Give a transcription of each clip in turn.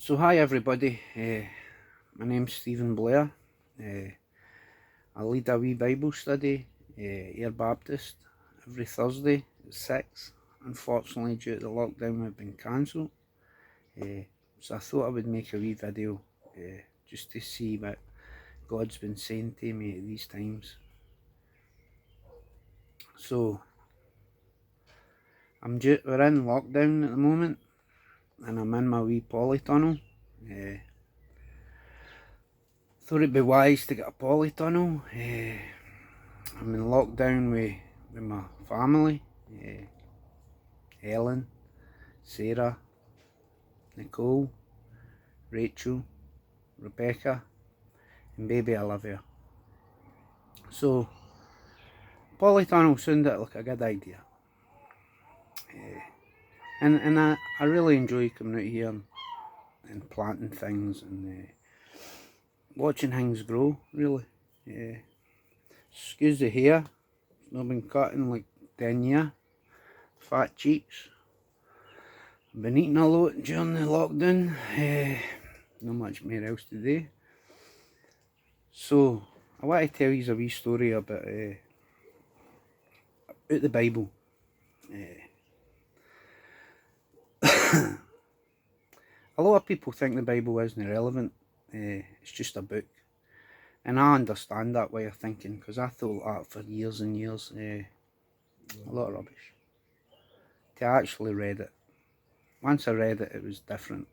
So hi everybody, my name's Stephen Blair. I lead a wee Bible study, Ayr Baptist, every Thursday at 6. Unfortunately, due to the lockdown, we've been cancelled. So I thought I would make a wee video just to see what God's been saying to me at these times. So we're in lockdown at the moment, and I'm in my wee polytunnel. Thought it'd be wise to get a polytunnel. I'm in lockdown with my family, Ellen, Sarah, Nicole, Rachel, Rebecca, and baby Olivia. So polytunnel sounded like a good idea, and I really enjoy coming out here and planting things and watching things grow. Really, excuse the hair, it's not been cut in like 10 years. Fat cheeks. I've been eating a lot during the lockdown. Not much more else to do. So I want to tell you a wee story about the Bible. A lot of people think the Bible isn't relevant. It's just a book, and I understand that way of thinking, because I thought that for years and years. A lot of rubbish. Till I actually read it. Once I read it, it was different.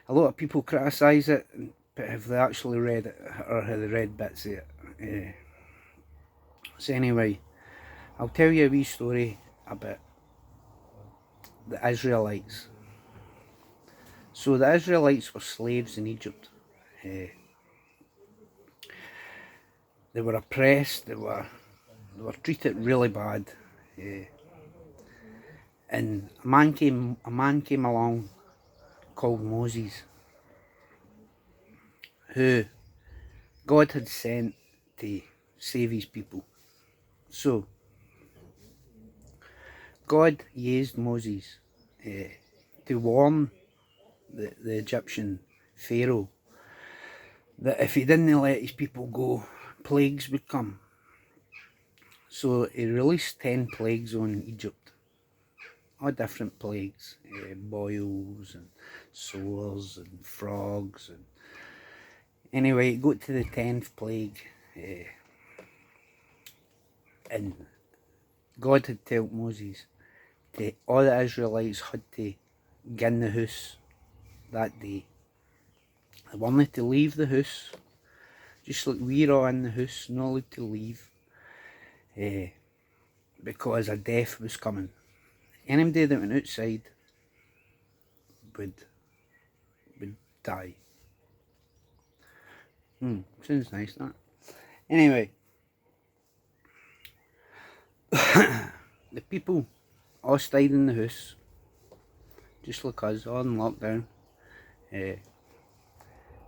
A lot of people criticise it, but have they actually read it, or have they read bits of it? So anyway, I'll tell you a wee story about the Israelites. So the Israelites were slaves in Egypt. They were oppressed, they were treated really bad. And a man came along called Moses, who God had sent to save his people. So God used Moses to warn the Egyptian Pharaoh that if he didn't let his people go, plagues would come. So he released 10 plagues on Egypt. All different plagues, boils and sores and frogs. And anyway, it got to the 10th plague, and God had told Moses that all the Israelites had to get in the house that day. They wanted to leave the house, just like we're all in the house, not allowed to leave, because a death was coming. Anybody that went outside would die. Sounds nice, that. Anyway, the people all stayed in the house, just like us, all in lockdown,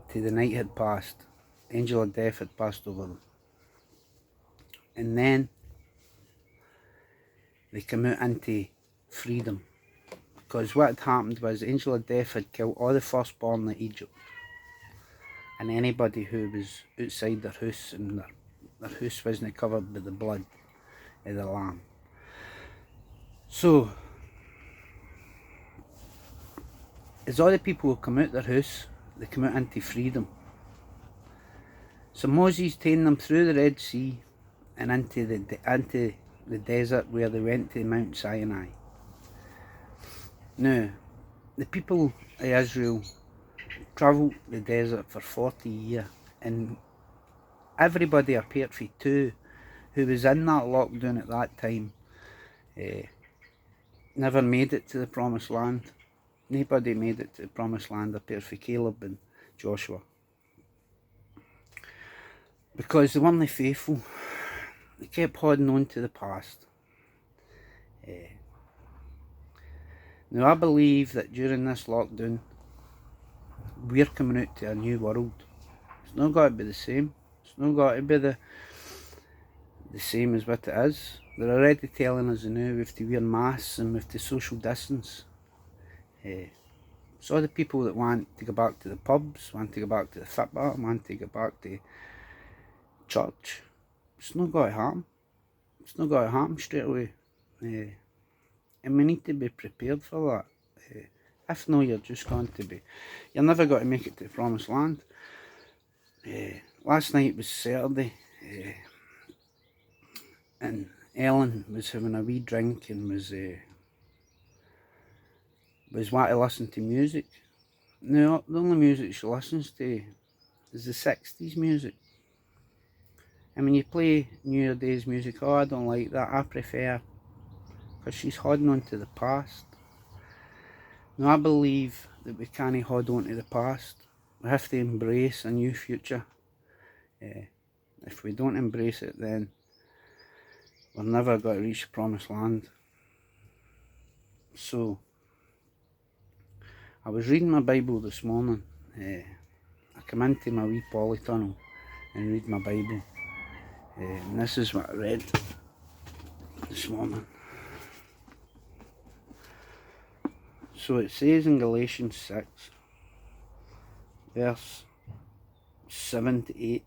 till the night had passed. Angel of death had passed over them. And then they came out into freedom. Because what had happened was Angel of death had killed all the firstborn of Egypt. And anybody who was outside their house, and their house wasn't covered by the blood of the lamb. So, as all the people come out their house, they come out into freedom. So Moses taken them through the Red Sea and into the desert, where they went to Mount Sinai. Now, the people of Israel travelled the desert for 40 years, and everybody apart from two who was in that lockdown at that time never made it to the promised land. Nobody made it to the promised land apart from Caleb and Joshua, because they weren't faithful. They kept holding on to the past. Now I believe that during this lockdown, we're coming out to a new world. It's not got to be the same. It's not got to be the same as what it is. They're already telling us now we have to wear masks and we have to social distance. So the people that want to go back to the pubs, want to go back to the football, want to go back to church, it's not going to happen. It's not going to happen straight away. And we need to be prepared for that. If not, you're just going to be, you're never going to make it to the promised land. Last night was Saturday, and Ellen was having a wee drink and was wanting to listen to music. No, the only music she listens to is the 60s music. And when you play nowadays music, oh, I don't like that, I prefer, because she's holding on to the past. Now, I believe that we can't hold on to the past. We have to embrace a new future. If we don't embrace it, then we're never going to reach the promised land. So, I was reading my Bible this morning. I come into my wee polytunnel and read my Bible. And this is what I read this morning. So it says in Galatians 6, verse 7 to 8,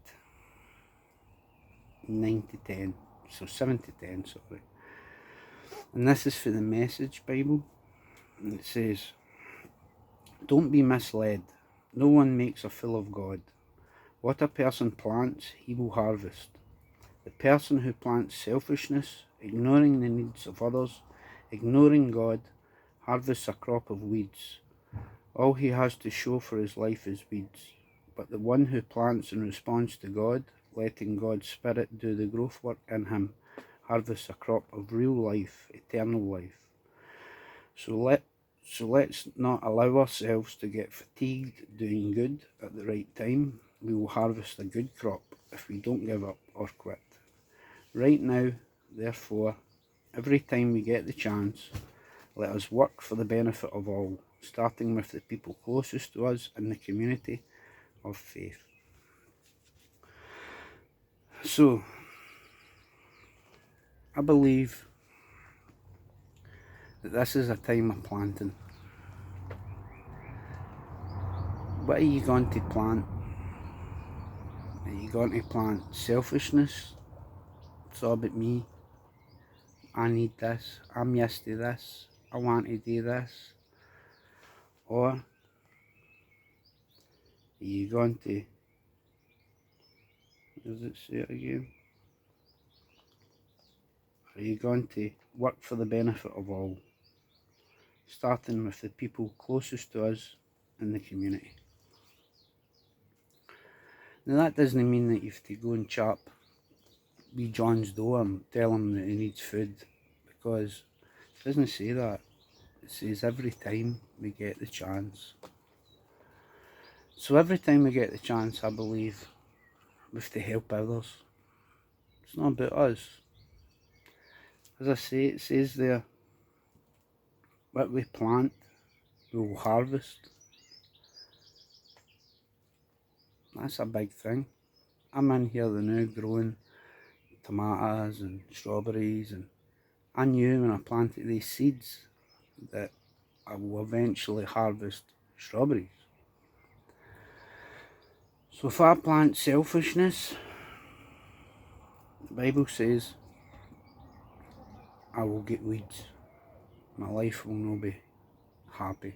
9 to 10. So 7 to 10, sorry. And this is for the Message Bible. And it says, "Don't be misled. No one makes a fool of God. What a person plants, he will harvest. The person who plants selfishness, ignoring the needs of others, ignoring God, harvests a crop of weeds. All he has to show for his life is weeds. But the one who plants in response to God, letting God's Spirit do the growth work in him, harvests a crop of real life, eternal life. So let's not allow ourselves to get fatigued doing good at the right time. We will harvest a good crop if we don't give up or quit. Right now, therefore, every time we get the chance, let us work for the benefit of all, starting with the people closest to us in the community of faith." So, I believe that this is a time of planting. What are you going to plant? Are you going to plant selfishness? It's all about me. I need this. I'm used to this. I want to do this. Or are you going to, does it say it again? Are you going to work for the benefit of all, starting with the people closest to us in the community? Now, that doesn't mean that you have to go and chop wee John's door and tell him that he needs food, because it doesn't say that. It says every time we get the chance. So every time we get the chance, I believe we have to help others. It's not about us. As I say, it says there, what we plant, we will harvest. That's a big thing. I'm in here now growing tomatoes and strawberries, and I knew when I planted these seeds that I will eventually harvest strawberries. So if I plant selfishness, the Bible says I will get weeds. My life will not be happy.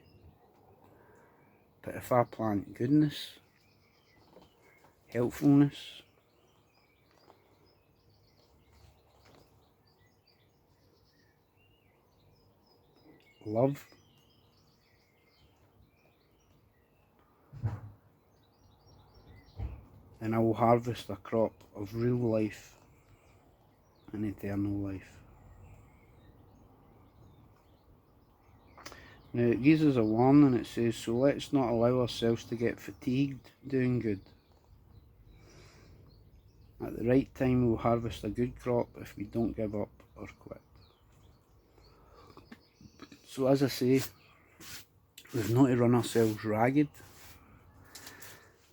But if I plant goodness, helpfulness, love, then I will harvest a crop of real life and eternal life. Now it gives us a warning. It says, so let's not allow ourselves to get fatigued doing good. At the right time we will harvest a good crop if we don't give up or quit. So as I say, we've not to run ourselves ragged,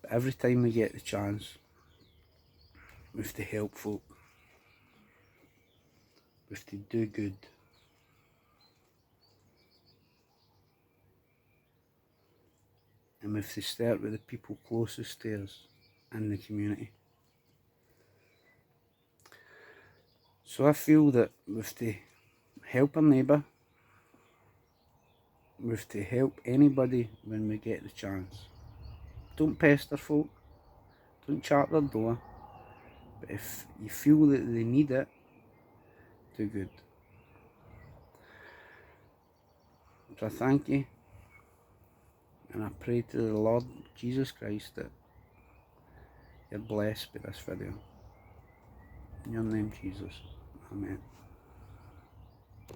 but every time we get the chance, we have to help folk. We have to do good. and we have to start with the people closest to us in the community. So I feel that we have to help our neighbour, we have to help anybody when we get the chance. Don't pester folk, don't chart their door, but if you feel that they need it, do good. So I thank you, and I pray to the Lord Jesus Christ that you're blessed by this video. In your name, Jesus. Amen.